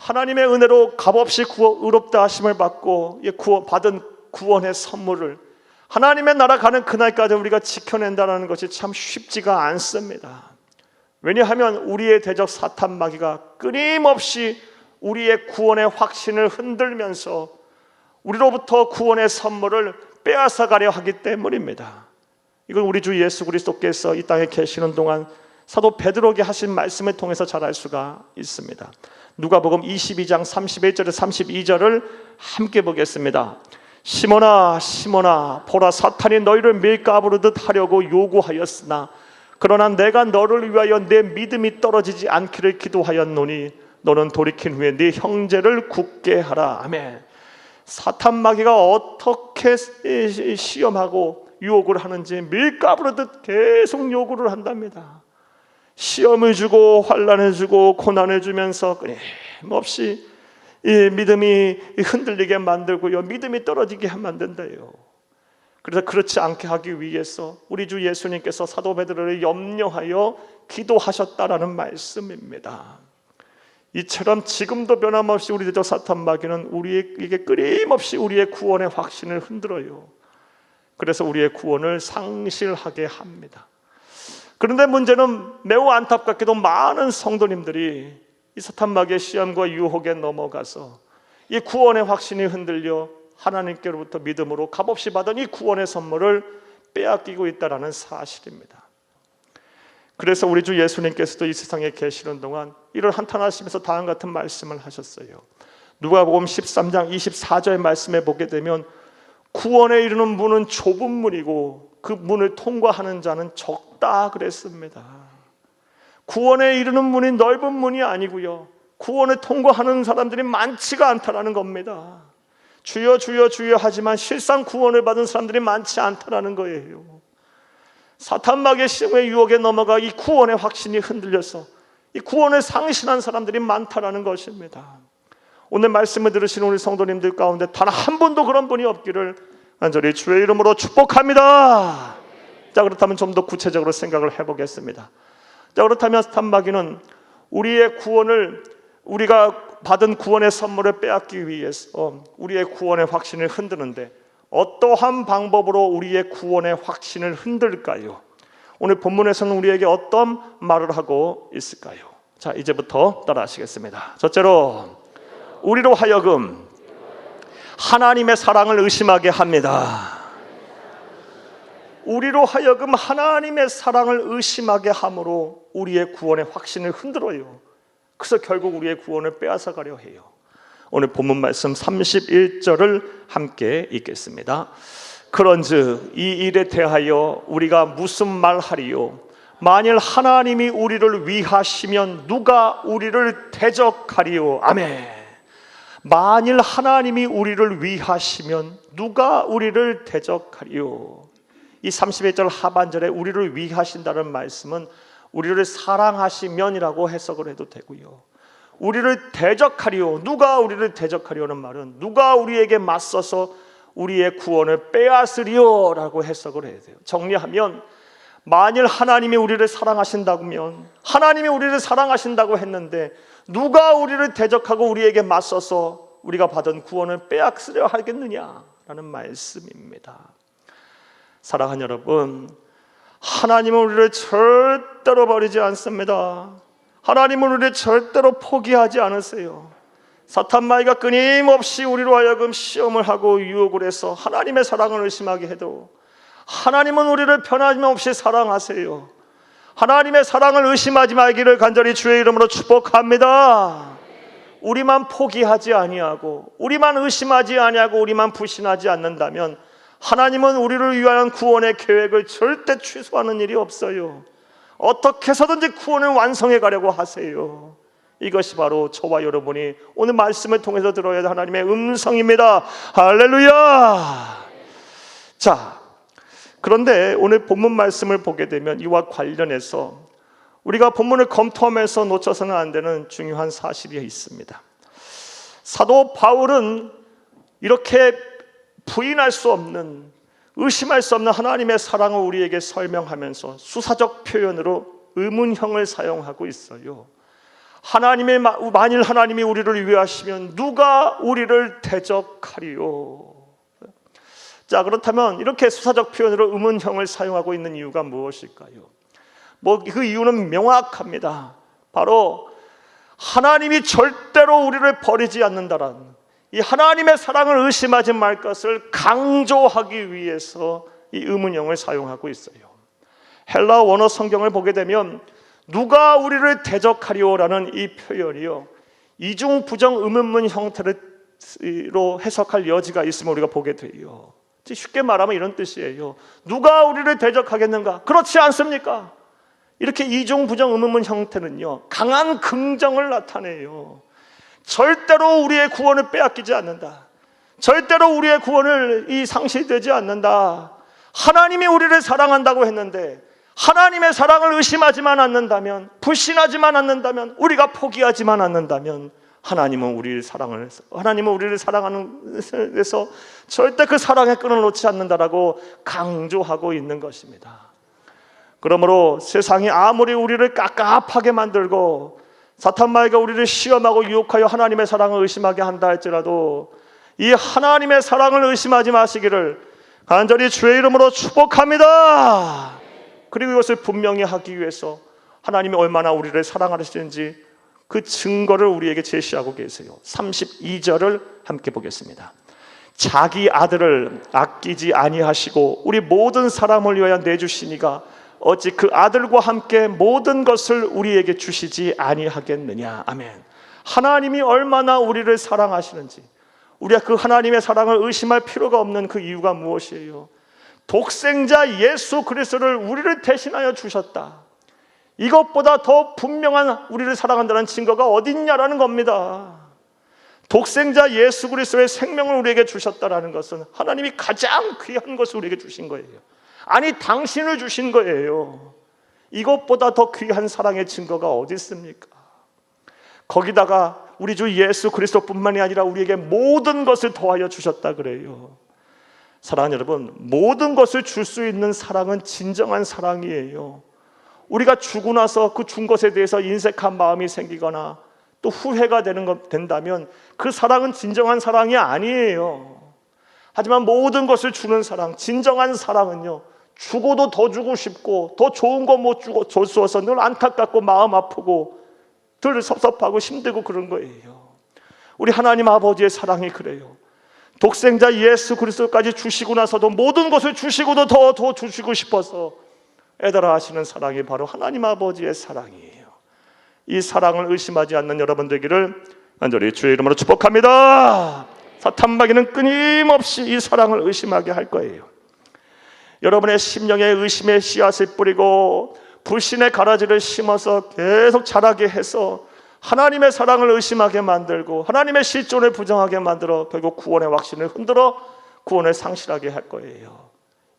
하나님의 은혜로 값없이 의롭다 하심을 받고 받은 구원의 선물을 하나님의 나라 가는 그날까지 우리가 지켜낸다는 것이 참 쉽지가 않습니다. 왜냐하면 우리의 대적 사탄 마귀가 끊임없이 우리의 구원의 확신을 흔들면서 우리로부터 구원의 선물을 빼앗아가려 하기 때문입니다. 이건 우리 주 예수 그리스도께서 이 땅에 계시는 동안 사도 베드로에게 하신 말씀을 통해서 잘 알 수가 있습니다. 누가복음 22장 31절에 32절을 함께 보겠습니다. 시몬아 시몬아 보라 사탄이 너희를 밀가부르듯 하려고 요구하였으나 그러나 내가 너를 위하여 내 믿음이 떨어지지 않기를 기도하였노니 너는 돌이킨 후에 네 형제를 굳게 하라. 아멘. 사탄 마귀가 어떻게 시험하고 유혹을 하는지 밀가부르듯 계속 요구를 한답니다. 시험을 주고 환난을 주고 고난을 주면서 끊임없이 이 믿음이 흔들리게 만들고요, 믿음이 떨어지게 만든다요. 그래서 그렇지 않게 하기 위해서 우리 주 예수님께서 사도 베드로를 염려하여 기도하셨다라는 말씀입니다. 이처럼 지금도 변함없이 우리 대적 사탄 마귀는 우리에게 끊임없이 우리의 구원의 확신을 흔들어요. 그래서 우리의 구원을 상실하게 합니다. 그런데 문제는 매우 안타깝게도 많은 성도님들이 이 사탄 마귀의 시험과 유혹에 넘어가서 이 구원의 확신이 흔들려 하나님께로부터 믿음으로 값없이 받은 이 구원의 선물을 빼앗기고 있다는 사실입니다. 그래서 우리 주 예수님께서도 이 세상에 계시는 동안 이를 한탄하시면서 다음과 같은 말씀을 하셨어요. 누가복음 13장 24절 말씀에 보게 되면 구원에 이르는 문은 좁은 문이고 그 문을 통과하는 자는 적다 그랬습니다. 구원에 이르는 문이 넓은 문이 아니고요, 구원을 통과하는 사람들이 많지가 않다라는 겁니다. 주여 주여 주여 하지만 실상 구원을 받은 사람들이 많지 않다라는 거예요. 사탄 마귀의 시험의 유혹에 넘어가 이 구원의 확신이 흔들려서 이 구원을 상실한 사람들이 많다라는 것입니다. 오늘 말씀을 들으시는 우리 성도님들 가운데 단 한 분도 그런 분이 없기를 간절히 주의 이름으로 축복합니다. 자, 그렇다면 좀 더 구체적으로 생각을 해보겠습니다. 자, 그렇다면 사탄 마귀는 우리의 구원을, 우리가 받은 구원의 선물을 빼앗기 위해서 우리의 구원의 확신을 흔드는데 어떠한 방법으로 우리의 구원의 확신을 흔들까요? 오늘 본문에서는 우리에게 어떤 말을 하고 있을까요? 자, 이제부터 따라하시겠습니다. 첫째로, 우리로 하여금 하나님의 사랑을 의심하게 합니다. 우리로 하여금 하나님의 사랑을 의심하게 함으로 우리의 구원의 확신을 흔들어요. 그래서 결국 우리의 구원을 빼앗아가려 해요. 오늘 본문 말씀 31절을 함께 읽겠습니다. 그런즉 이 일에 대하여 우리가 무슨 말하리요? 만일 하나님이 우리를 위하시면 누가 우리를 대적하리요? 아멘. 만일 하나님이 우리를 위하시면 누가 우리를 대적하리요? 이 31절 하반절에 우리를 위하신다는 말씀은 우리를 사랑하시면이라고 해석을 해도 되고요, 우리를 대적하리요, 누가 우리를 대적하리요는 말은 누가 우리에게 맞서서 우리의 구원을 빼앗으리요 라고 해석을 해야 돼요. 정리하면 만일 하나님이 우리를 사랑하신다면, 하나님이 우리를 사랑하신다고 했는데 누가 우리를 대적하고 우리에게 맞서서 우리가 받은 구원을 빼앗으려 하겠느냐라는 말씀입니다. 사랑하는 여러분, 하나님은 우리를 절대로 버리지 않습니다. 하나님은 우리를 절대로 포기하지 않으세요. 사탄 마귀가 끊임없이 우리로 하여금 시험을 하고 유혹을 해서 하나님의 사랑을 의심하게 해도 하나님은 우리를 변함없이 사랑하세요. 하나님의 사랑을 의심하지 말기를 간절히 주의 이름으로 축복합니다. 우리만 포기하지 아니하고 우리만 의심하지 아니하고 우리만 불신하지 않는다면 하나님은 우리를 위한 구원의 계획을 절대 취소하는 일이 없어요. 어떻게 해서든지 구원을 완성해 가려고 하세요. 이것이 바로 저와 여러분이 오늘 말씀을 통해서 들어야 할 하나님의 음성입니다. 할렐루야. 자, 그런데 오늘 본문 말씀을 보게 되면 이와 관련해서 우리가 본문을 검토하면서 놓쳐서는 안 되는 중요한 사실이 있습니다. 사도 바울은 이렇게 부인할 수 없는, 의심할 수 없는 하나님의 사랑을 우리에게 설명하면서 수사적 표현으로 의문형을 사용하고 있어요. 만일 하나님이 우리를 위하시면 누가 우리를 대적하리요? 자, 그렇다면 이렇게 수사적 표현으로 의문형을 사용하고 있는 이유가 무엇일까요? 그 이유는 명확합니다. 바로 하나님이 절대로 우리를 버리지 않는다라는, 이 하나님의 사랑을 의심하지 말 것을 강조하기 위해서 이 의문형을 사용하고 있어요. 헬라 원어 성경을 보게 되면 누가 우리를 대적하리오라는 이 표현이요, 이중 부정 의문문 형태로 해석할 여지가 있음을 우리가 보게 돼요. 쉽게 말하면 이런 뜻이에요. 누가 우리를 대적하겠는가? 그렇지 않습니까? 이렇게 이중 부정 의문문 형태는요, 강한 긍정을 나타내요. 절대로 우리의 구원을 빼앗기지 않는다. 절대로 우리의 구원을 상실되지 않는다. 하나님이 우리를 사랑한다고 했는데 하나님의 사랑을 의심하지만 않는다면, 불신하지만 않는다면, 우리가 포기하지만 않는다면 하나님은 우리를 사랑하는 데서 절대 그 사랑의 끈을 놓지 않는다라고 강조하고 있는 것입니다. 그러므로 세상이 아무리 우리를 깝깝하게 만들고 사탄마귀가 우리를 시험하고 유혹하여 하나님의 사랑을 의심하게 한다 할지라도 이 하나님의 사랑을 의심하지 마시기를 간절히 주의 이름으로 축복합니다. 그리고 이것을 분명히 하기 위해서 하나님이 얼마나 우리를 사랑하시는지 그 증거를 우리에게 제시하고 계세요. 32절을 함께 보겠습니다. 자기 아들을 아끼지 아니하시고 우리 모든 사람을 위하여 내주시니가 어찌 그 아들과 함께 모든 것을 우리에게 주시지 아니하겠느냐. 아멘. 하나님이 얼마나 우리를 사랑하시는지, 우리가 그 하나님의 사랑을 의심할 필요가 없는 그 이유가 무엇이에요? 독생자 예수 그리스도를 우리를 대신하여 주셨다. 이것보다 더 분명한 우리를 사랑한다는 증거가 어딨냐라는 겁니다. 독생자 예수 그리스도의 생명을 우리에게 주셨다라는 것은 하나님이 가장 귀한 것을 우리에게 주신 거예요. 아니, 당신을 주신 거예요. 이것보다 더 귀한 사랑의 증거가 어디 있습니까? 거기다가 우리 주 예수 그리스도뿐만이 아니라 우리에게 모든 것을 더하여 주셨다 그래요. 사랑하는 여러분, 모든 것을 줄 수 있는 사랑은 진정한 사랑이에요. 우리가 주고 나서 그 준 것에 대해서 인색한 마음이 생기거나 또 후회가 된다면 그 사랑은 진정한 사랑이 아니에요. 하지만 모든 것을 주는 사랑, 진정한 사랑은요, 주고도 더 주고 싶고 더 좋은 거 못 주어서 늘 안타깝고 마음 아프고 늘 섭섭하고 힘들고 그런 거예요. 우리 하나님 아버지의 사랑이 그래요. 독생자 예수 그리스도까지 주시고 나서도 모든 것을 주시고도 더 주시고 싶어서 애달아 하시는 사랑이 바로 하나님 아버지의 사랑이에요. 이 사랑을 의심하지 않는 여러분 되기를 간절히 주의 이름으로 축복합니다. 사탄마귀는 끊임없이 이 사랑을 의심하게 할 거예요. 여러분의 심령에 의심의 씨앗을 뿌리고 불신의 가라지를 심어서 계속 자라게 해서 하나님의 사랑을 의심하게 만들고 하나님의 실존을 부정하게 만들어 결국 구원의 확신을 흔들어 구원을 상실하게 할 거예요.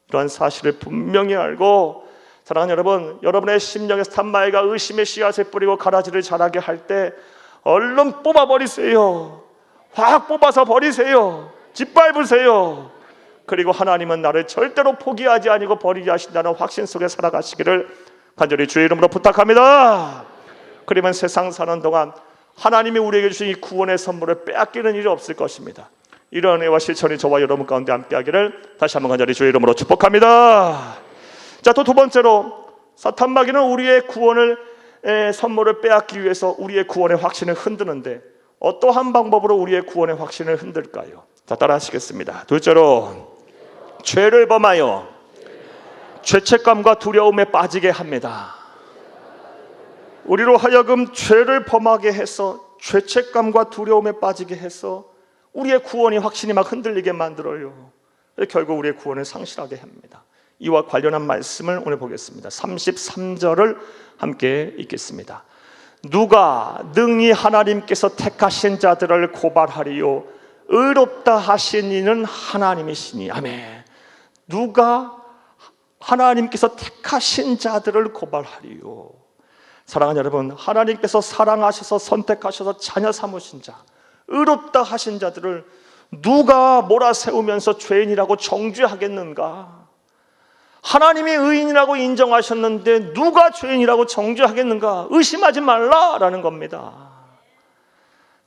이러한 사실을 분명히 알고, 사랑하는 여러분, 여러분의 심령에 사탄마귀가 의심의 씨앗을 뿌리고 가라지를 자라게 할 때 얼른 뽑아버리세요. 확 뽑아서 버리세요. 짓밟으세요. 그리고 하나님은 나를 절대로 포기하지 아니고 버리지 하신다는 확신 속에 살아가시기를 간절히 주의 이름으로 부탁합니다. 그러면 세상 사는 동안 하나님이 우리에게 주신 이 구원의 선물을 빼앗기는 일이 없을 것입니다. 이런 은혜와 실천이 저와 여러분 가운데 함께하기를 다시 한번 간절히 주의 이름으로 축복합니다. 자, 또 두 번째로 사탄마귀는 우리의 구원을 선물을 빼앗기 위해서 우리의 구원의 확신을 흔드는데 어떠한 방법으로 우리의 구원의 확신을 흔들까요? 자, 따라 하시겠습니다. 둘째로 죄를 범하여 죄책감과 두려움에 빠지게 합니다. 우리로 하여금 죄를 범하게 해서 죄책감과 두려움에 빠지게 해서 우리의 구원의 확신이 막 흔들리게 만들어요. 결국 우리의 구원을 상실하게 합니다. 이와 관련한 말씀을 오늘 보겠습니다. 33절을 함께 읽겠습니다. 누가 능히 하나님께서 택하신 자들을 고발하리요 의롭다 하신 이는 하나님이시니. 아멘. 누가 하나님께서 택하신 자들을 고발하리요. 사랑하는 여러분, 하나님께서 사랑하셔서 선택하셔서 자녀 삼으신 자, 의롭다 하신 자들을 누가 몰아세우면서 죄인이라고 정죄하겠는가? 하나님이 의인이라고 인정하셨는데 누가 죄인이라고 정죄하겠는가? 의심하지 말라라는 겁니다.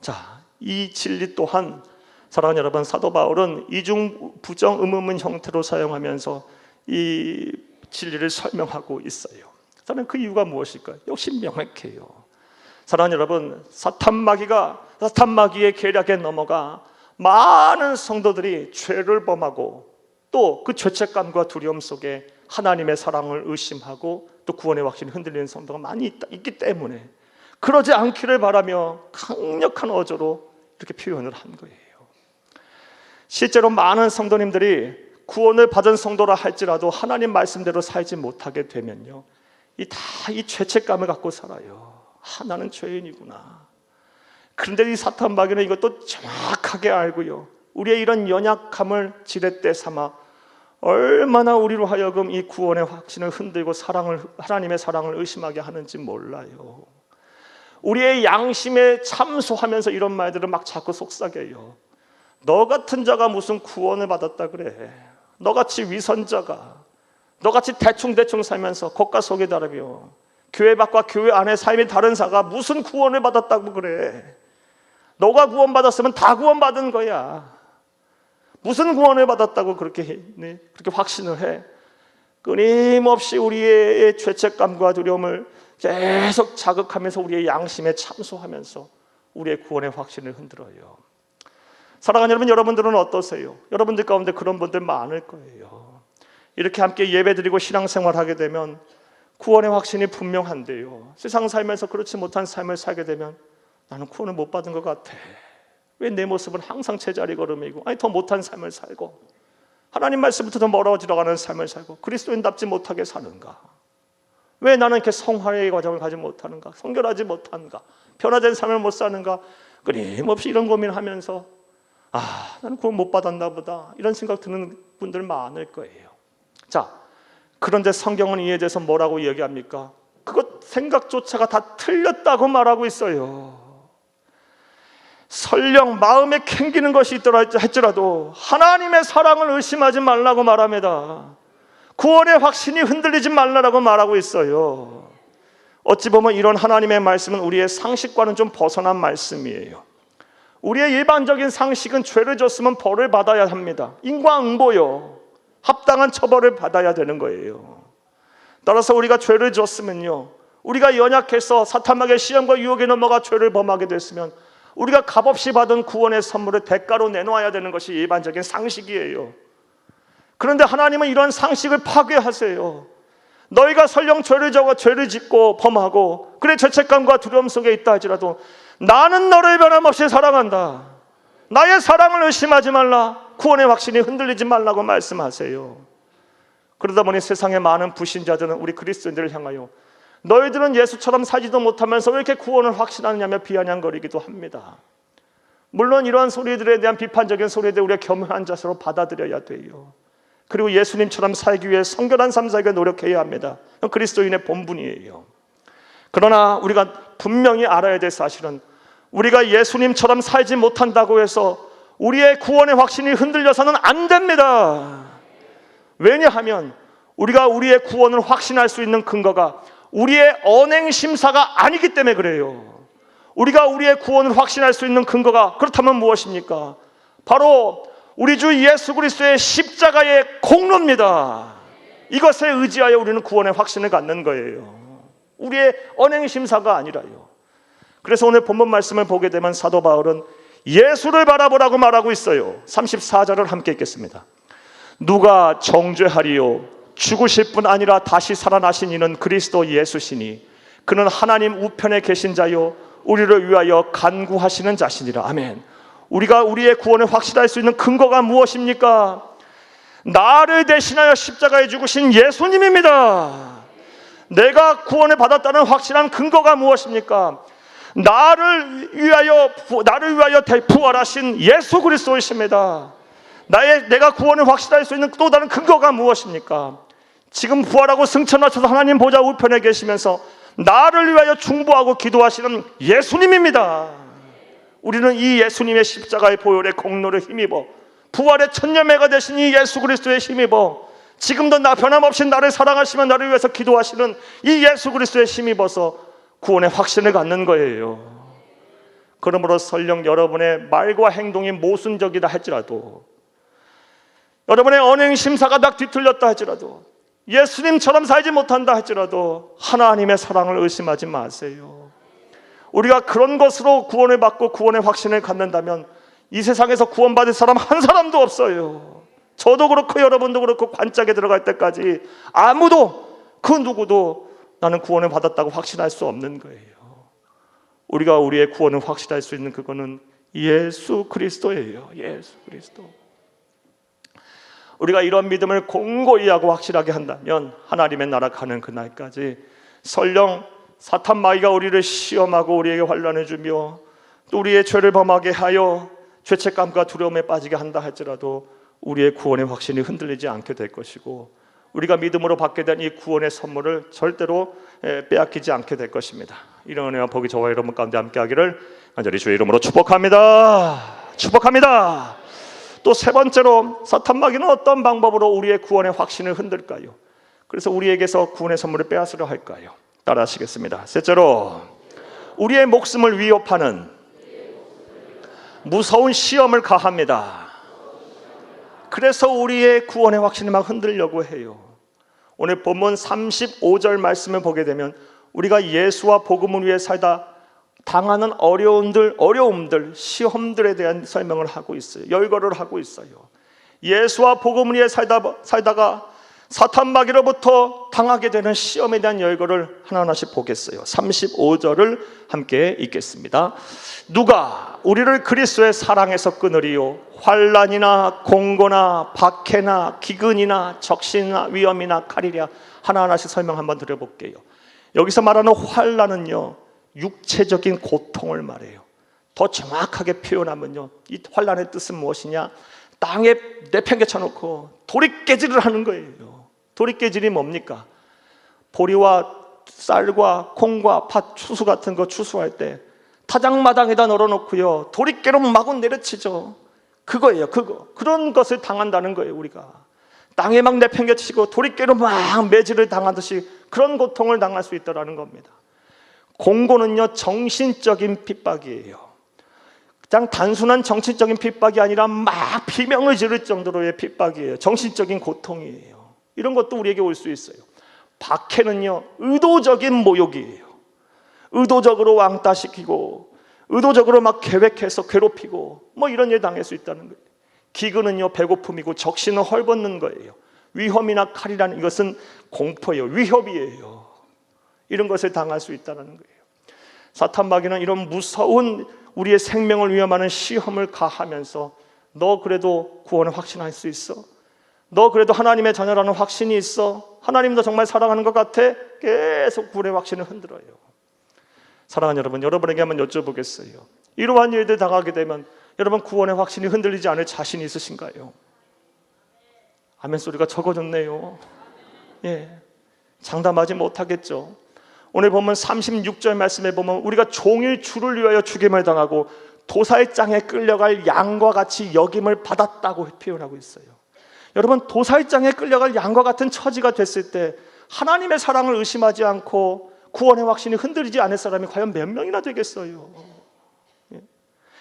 자, 이 진리 또한 사랑하는 여러분, 사도 바울은 이중 부정 의문문 형태로 사용하면서 이 진리를 설명하고 있어요. 저는 그 이유가 무엇일까요? 역시 명확해요. 사랑하는 여러분, 사탄 마귀의 계략에 넘어가 많은 성도들이 죄를 범하고 또 그 죄책감과 두려움 속에 하나님의 사랑을 의심하고 또 구원의 확신이 흔들리는 성도가 많이 있기 때문에 그러지 않기를 바라며 강력한 어조로 이렇게 표현을 한 거예요. 실제로 많은 성도님들이 구원을 받은 성도라 할지라도 하나님 말씀대로 살지 못하게 되면요, 이 죄책감을 갖고 살아요. 나는 죄인이구나. 그런데 이 사탄 마귀는 이것도 정확하게 알고요, 우리의 이런 연약함을 지렛대 삼아 얼마나 우리로 하여금 이 구원의 확신을 흔들고 하나님의 사랑을 의심하게 하는지 몰라요. 우리의 양심에 참소하면서 이런 말들을 막 자꾸 속삭여요. 너 같은 자가 무슨 구원을 받았다 그래? 너같이 위선자가, 너같이 대충 살면서 겉과 속이 다르며 교회 밖과 교회 안의 삶이 다른 자가 무슨 구원을 받았다고 그래? 너가 구원받았으면 다 구원받은 거야. 무슨 구원을 받았다고 그렇게 확신을 해? 끊임없이 우리의 죄책감과 두려움을 계속 자극하면서 우리의 양심에 참소하면서 우리의 구원의 확신을 흔들어요. 사랑하는 여러분, 여러분들은 어떠세요? 여러분들 가운데 그런 분들 많을 거예요. 이렇게 함께 예배드리고 신앙생활하게 되면 구원의 확신이 분명한데요, 세상 살면서 그렇지 못한 삶을 살게 되면 나는 구원을 못 받은 것 같아. 왜 내 모습은 항상 제자리 걸음이고, 더 못한 삶을 살고 하나님 말씀부터 더 멀어지러 가는 삶을 살고 그리스도인답지 못하게 사는가? 왜 나는 이렇게 성화의 과정을 가지 못하는가? 성결하지 못한가? 변화된 삶을 못 사는가? 끊임없이 이런 고민을 하면서 나는 구원 못 받았나 보다, 이런 생각 드는 분들 많을 거예요. 자, 그런데 성경은 이에 대해서 뭐라고 얘기합니까? 그것 생각조차가 다 틀렸다고 말하고 있어요. 설령 마음에 캥기는 것이 있더라 할지라도 하나님의 사랑을 의심하지 말라고 말합니다. 구원의 확신이 흔들리지 말라고 말하고 있어요. 어찌 보면 이런 하나님의 말씀은 우리의 상식과는 좀 벗어난 말씀이에요. 우리의 일반적인 상식은 죄를 졌으면 벌을 받아야 합니다. 인과응보요, 합당한 처벌을 받아야 되는 거예요. 따라서 우리가 죄를 졌으면요, 우리가 연약해서 사탄마귀의 시험과 유혹에 넘어가 죄를 범하게 됐으면 우리가 값없이 받은 구원의 선물을 대가로 내놓아야 되는 것이 일반적인 상식이에요. 그런데 하나님은 이런 상식을 파괴하세요. 너희가 설령 죄를 짓고 범하고 그래 죄책감과 두려움 속에 있다 할지라도 나는 너를 변함없이 사랑한다. 나의 사랑을 의심하지 말라. 구원의 확신이 흔들리지 말라고 말씀하세요. 그러다 보니 세상의 많은 불신자들은 우리 그리스도인들을 향하여 너희들은 예수처럼 살지도 못하면서 왜 이렇게 구원을 확신하느냐며 비아냥거리기도 합니다. 물론 이러한 소리들에 대한 비판적인 소리들 우리가 겸허한 자세로 받아들여야 돼요. 그리고 예수님처럼 살기 위해 성결한 삶 살기 노력해야 합니다. 그리스도인의 본분이에요. 그러나 우리가 분명히 알아야 될 사실은 우리가 예수님처럼 살지 못한다고 해서 우리의 구원의 확신이 흔들려서는 안 됩니다. 왜냐하면 우리가 우리의 구원을 확신할 수 있는 근거가 우리의 언행심사가 아니기 때문에 그래요. 우리가 우리의 구원을 확신할 수 있는 근거가 그렇다면 무엇입니까? 바로 우리 주 예수 그리스도의 십자가의 공로입니다. 이것에 의지하여 우리는 구원의 확신을 갖는 거예요. 우리의 언행심사가 아니라요. 그래서 오늘 본문 말씀을 보게 되면 사도 바울은 예수를 바라보라고 말하고 있어요. 34절을 함께 읽겠습니다. 누가 정죄하리요? 죽으실 뿐 아니라 다시 살아나신 이는 그리스도 예수시니 그는 하나님 우편에 계신 자요 우리를 위하여 간구하시는 자시니라. 아멘. 우리가 우리의 구원을 확실할 수 있는 근거가 무엇입니까? 나를 대신하여 십자가에 죽으신 예수님입니다. 내가 구원을 받았다는 확실한 근거가 무엇입니까? 나를 위하여 부활하신 예수 그리스도이십니다. 내가 구원을 확실할 수 있는 또 다른 근거가 무엇입니까? 지금 부활하고 승천하셔서 하나님 보좌 우편에 계시면서 나를 위하여 중보하고 기도하시는 예수님입니다. 우리는 이 예수님의 십자가의 보혈의 공로를 힘입어 부활의 첫 열매가 되신 이 예수 그리스도의 힘입어 지금도 변함없이 나를 사랑하시며 나를 위해서 기도하시는 이 예수 그리스도에 힘입어서 구원의 확신을 갖는 거예요. 그러므로 설령 여러분의 말과 행동이 모순적이다 할지라도, 여러분의 언행 심사가 딱 뒤틀렸다 할지라도, 예수님처럼 살지 못한다 할지라도 하나님의 사랑을 의심하지 마세요. 우리가 그런 것으로 구원을 받고 구원의 확신을 갖는다면 이 세상에서 구원받을 사람 한 사람도 없어요. 저도 그렇고 여러분도 그렇고 관짝에 들어갈 때까지 아무도 그 누구도 나는 구원을 받았다고 확신할 수 없는 거예요. 우리가 우리의 구원을 확실할 수 있는 그거는 예수 그리스도예요. 예수 그리스도. 우리가 이런 믿음을 공고히 하고 확실하게 한다면 하나님의 나라 가는 그날까지 설령 사탄 마귀가 우리를 시험하고 우리에게 환난을 주며 또 우리의 죄를 범하게 하여 죄책감과 두려움에 빠지게 한다 할지라도 우리의 구원의 확신이 흔들리지 않게 될 것이고, 우리가 믿음으로 받게 된 이 구원의 선물을 절대로 빼앗기지 않게 될 것입니다. 이런 은혜와 복이 저와 여러분 가운데 함께 하기를 간절히 주의 이름으로 축복합니다. 축복합니다. 또 세 번째로, 사탄 마귀는 어떤 방법으로 우리의 구원의 확신을 흔들까요? 그래서 우리에게서 구원의 선물을 빼앗으려 할까요? 따라 하시겠습니다. 셋째로, 우리의 목숨을 위협하는 무서운 시험을 가합니다. 그래서 우리의 구원의 확신이 막 흔들려고 해요. 오늘 본문 35절 말씀을 보게 되면 우리가 예수와 복음을 위해 살다 당하는 어려움들, 시험들에 대한 설명을 하고 있어요. 열거를 하고 있어요. 예수와 복음을 위해 살다가 사탄 마귀로부터 당하게 되는 시험에 대한 열거를 하나하나씩 보겠어요. 35절을 함께 읽겠습니다. 누가 우리를 그리스도의 사랑에서 끊으리요? 환난이나 공고나 박해나 기근이나 적신이나 위험이나 칼이랴. 하나하나씩 설명 한번 드려볼게요. 여기서 말하는 환난은요, 육체적인 고통을 말해요. 더 정확하게 표현하면요, 이 환난의 뜻은 무엇이냐? 땅에 내팽개쳐 놓고 도리깨질을 하는 거예요. 도리깨질이 뭡니까? 보리와 쌀과 콩과 팥, 추수 같은 거 추수할 때 타작마당에다 널어놓고요, 도리깨로 마구 내려치죠. 그거예요. 그런 것을 당한다는 거예요. 우리가 땅에 막 내팽개치고 도리깨로 막 매질을 당하듯이 그런 고통을 당할 수 있다는 겁니다. 공고는요, 정신적인 핍박이에요. 그냥 단순한 정신적인 핍박이 아니라 막 비명을 지를 정도로의 핍박이에요. 정신적인 고통이에요. 이런 것도 우리에게 올 수 있어요. 박해는요, 의도적인 모욕이에요. 의도적으로 왕따시키고 의도적으로 막 계획해서 괴롭히고 뭐 이런 일 당할 수 있다는 거예요. 기근은요, 배고픔이고 적신은 헐벗는 거예요. 위험이나 칼이라는 이것은 공포예요. 위협이에요. 이런 것을 당할 수 있다는 거예요. 사탄 마귀는 이런 무서운 우리의 생명을 위험하는 시험을 가하면서 너 그래도 구원을 확신할 수 있어? 너 그래도 하나님의 자녀라는 확신이 있어? 하나님 너 정말 사랑하는 것 같아? 계속 구원의 확신을 흔들어요. 사랑하는 여러분, 여러분에게 한번 여쭤보겠어요. 이러한 일들 당하게 되면 여러분 구원의 확신이 흔들리지 않을 자신이 있으신가요? 아멘 소리가 적어졌네요. 예, 장담하지 못하겠죠. 오늘 보면 36절 말씀에 보면 우리가 종일 주를 위하여 죽임을 당하고 도살장에 끌려갈 양과 같이 여김을 받았다고 표현하고 있어요. 여러분, 도살장에 끌려갈 양과 같은 처지가 됐을 때 하나님의 사랑을 의심하지 않고 구원의 확신이 흔들리지 않을 사람이 과연 몇 명이나 되겠어요?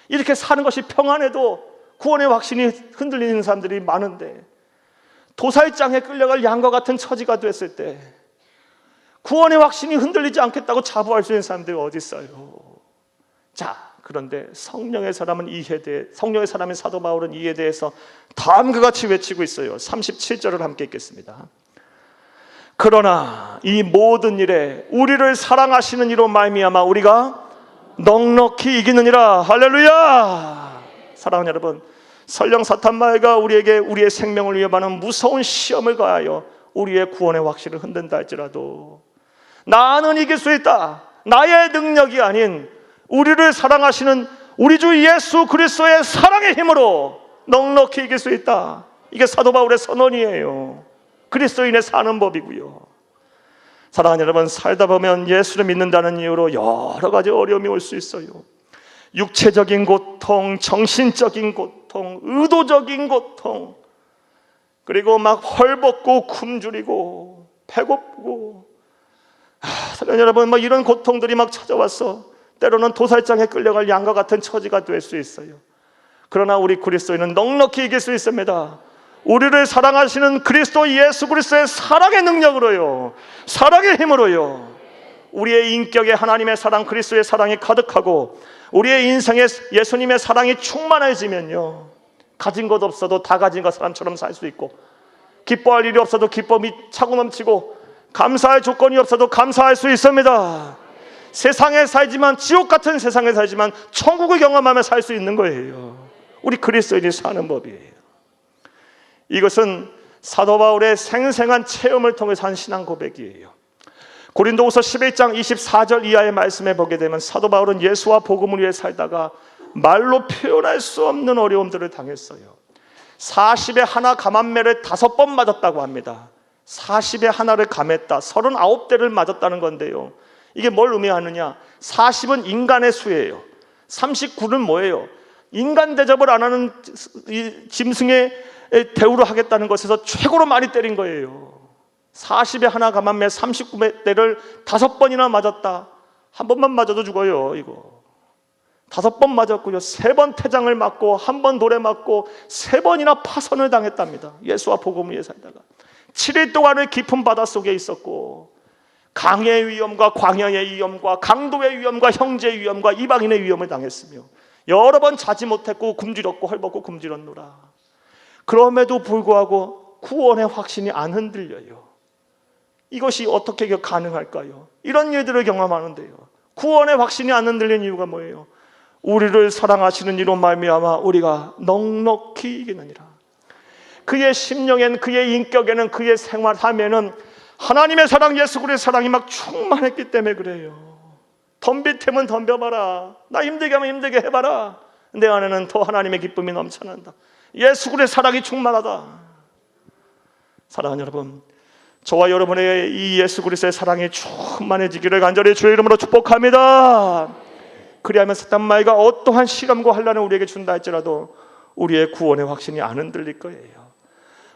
이렇게 사는 것이 평안해도 구원의 확신이 흔들리는 사람들이 많은데, 도살장에 끌려갈 양과 같은 처지가 됐을 때 구원의 확신이 흔들리지 않겠다고 자부할 수 있는 사람들이 어디 있어요? 자, 그런데 성령의 사람인 사도 바울은 이에 대해서 다음과 같이 외치고 있어요. 37절을 함께 읽겠습니다. 그러나 이 모든 일에 우리를 사랑하시는 이로 말미암아 우리가 넉넉히 이기느니라. 할렐루야. 사랑하는 여러분, 설령 사탄 마귀가 우리에게 우리의 생명을 위협하는 무서운 시험을 가하여 우리의 구원의 확신을 흔든다 할지라도 나는 이길 수 있다. 나의 능력이 아닌 우리를 사랑하시는 우리 주 예수 그리스도의 사랑의 힘으로 넉넉히 이길 수 있다. 이게 사도 바울의 선언이에요. 그리스도인의 사는 법이고요. 사랑하는 여러분, 살다 보면 예수를 믿는다는 이유로 여러 가지 어려움이 올 수 있어요. 육체적인 고통, 정신적인 고통, 의도적인 고통, 그리고 막 헐벗고 굶주리고 배고프고 사랑하는 여러분, 막 이런 고통들이 막 찾아왔어. 때로는 도살장에 끌려갈 양과 같은 처지가 될 수 있어요. 그러나 우리 그리스도인은 넉넉히 이길 수 있습니다. 우리를 사랑하시는 그리스도 예수 그리스도의 사랑의 능력으로요, 사랑의 힘으로요, 우리의 인격에 하나님의 사랑, 그리스도의 사랑이 가득하고 우리의 인생에 예수님의 사랑이 충만해지면요, 가진 것 없어도 다 가진 것 사람처럼 살 수 있고, 기뻐할 일이 없어도 기쁨이 차고 넘치고, 감사할 조건이 없어도 감사할 수 있습니다. 세상에 살지만, 지옥 같은 세상에 살지만 천국을 경험하며 살 수 있는 거예요. 우리 그리스도인이 사는 법이에요. 이것은 사도 바울의 생생한 체험을 통해서 한 신앙 고백이에요. 고린도후서 11장 24절 이하의 말씀에 보게 되면 사도 바울은 예수와 복음을 위해 살다가 말로 표현할 수 없는 어려움들을 당했어요. 40에 하나 감암매를 5번 맞았다고 합니다. 40에 하나를 감했다, 39대를 맞았다는 건데요, 이게 뭘 의미하느냐? 40은 인간의 수예요. 39는 뭐예요? 인간 대접을 안 하는 짐승의 대우를 하겠다는 것에서 최고로 많이 때린 거예요. 40에 하나 감암매 39대를 5번이나 맞았다. 한 번만 맞아도 죽어요. 이거 5번 맞았고요, 3번 태장을 맞고 1번 돌에 맞고 3번이나 파선을 당했답니다. 예수와 복음을 위해 살다가 7일 동안을 깊은 바닷속에 있었고, 강의 위험과 광야의 위험과 강도의 위험과 형제의 위험과 이방인의 위험을 당했으며 여러 번 자지 못했고 굶주렸고 헐벗고 굶주렸노라. 그럼에도 불구하고 구원의 확신이 안 흔들려요. 이것이 어떻게 가능할까요? 이런 일들을 경험하는데요, 구원의 확신이 안 흔들리는 이유가 뭐예요? 우리를 사랑하시는 이로 말미암아 우리가 넉넉히 이기느니라. 그의 심령엔, 그의 인격에는, 그의 생활 삶에는 하나님의 사랑, 예수 그리스도의 사랑이 막 충만했기 때문에 그래요. 덤빌 테면 덤벼봐라, 나 힘들게 하면 힘들게 해봐라, 내 안에는 더 하나님의 기쁨이 넘쳐난다. 예수 그리스도의 사랑이 충만하다. 사랑하는 여러분, 저와 여러분의 이 예수 그리스도의 사랑이 충만해지기를 간절히 주의 이름으로 축복합니다. 그리하면 사탄마귀가 어떠한 시험과 환난을 우리에게 준다 할지라도 우리의 구원의 확신이 안 흔들릴 거예요.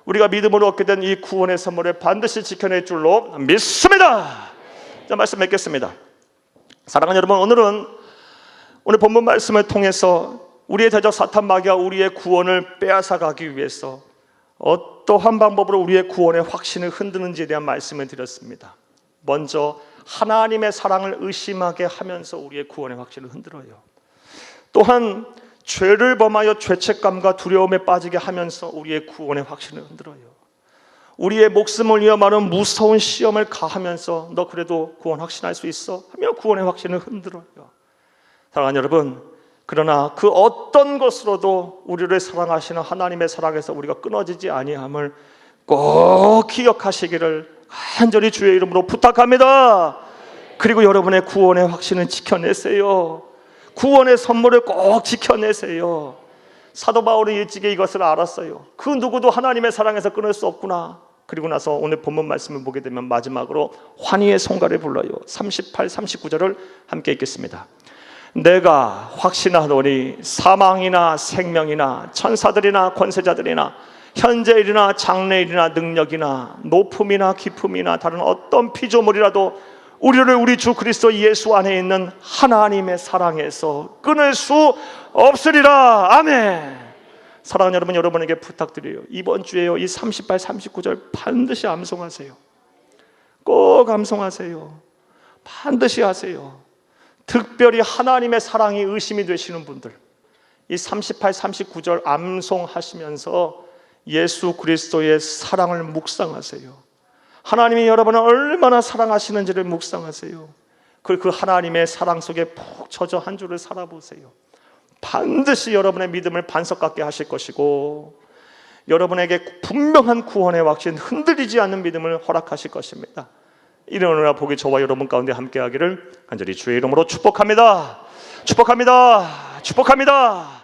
우리가 믿음으로 얻게 된 이 구원의 선물을 반드시 지켜낼 줄로 믿습니다. 자, 말씀 맺겠습니다. 사랑하는 여러분, 오늘은 오늘 본문 말씀을 통해서 우리의 대적 사탄마귀가 우리의 구원을 빼앗아가기 위해서 어떠한 방법으로 우리의 구원의 확신을 흔드는지에 대한 말씀을 드렸습니다. 먼저 하나님의 사랑을 의심하게 하면서 우리의 구원의 확신을 흔들어요. 또한 죄를 범하여 죄책감과 두려움에 빠지게 하면서 우리의 구원의 확신을 흔들어요. 우리의 목숨을 위험하는 무서운 시험을 가하면서 너 그래도 구원 확신할 수 있어? 하며 구원의 확신을 흔들어요. 사랑하는 여러분, 그러나 그 어떤 것으로도 우리를 사랑하시는 하나님의 사랑에서 우리가 끊어지지 아니함을 꼭 기억하시기를 간절히 주의 이름으로 부탁합니다. 그리고 여러분의 구원의 확신을 지켜내세요. 구원의 선물을 꼭 지켜내세요. 사도 바울은 일찍이 이것을 알았어요. 그 누구도 하나님의 사랑에서 끊을 수 없구나. 그리고 나서 오늘 본문 말씀을 보게 되면 마지막으로 환희의 송가를 불러요. 38, 39절을 함께 읽겠습니다. 내가 확신하노니 사망이나 생명이나 천사들이나 권세자들이나 현재일이나 장래일이나 능력이나 높음이나 깊음이나 다른 어떤 피조물이라도 우리를 우리 주 그리스도 예수 안에 있는 하나님의 사랑에서 끊을 수 없으리라. 아멘. 사랑하는 여러분, 여러분에게 부탁드려요. 이번 주에요, 이 38, 39절 반드시 암송하세요. 꼭 암송하세요. 반드시 하세요. 특별히 하나님의 사랑이 의심이 되시는 분들, 이 38, 39절 암송하시면서 예수 그리스도의 사랑을 묵상하세요. 하나님이 여러분을 얼마나 사랑하시는지를 묵상하세요. 그 하나님의 사랑 속에 푹 젖어 한 주를 살아보세요. 반드시 여러분의 믿음을 반석 같게 하실 것이고 여러분에게 분명한 구원의 확신, 흔들리지 않는 믿음을 허락하실 것입니다. 이런 은혜와 복이 저와 여러분 가운데 함께하기를 간절히 주의 이름으로 축복합니다. 축복합니다. 축복합니다.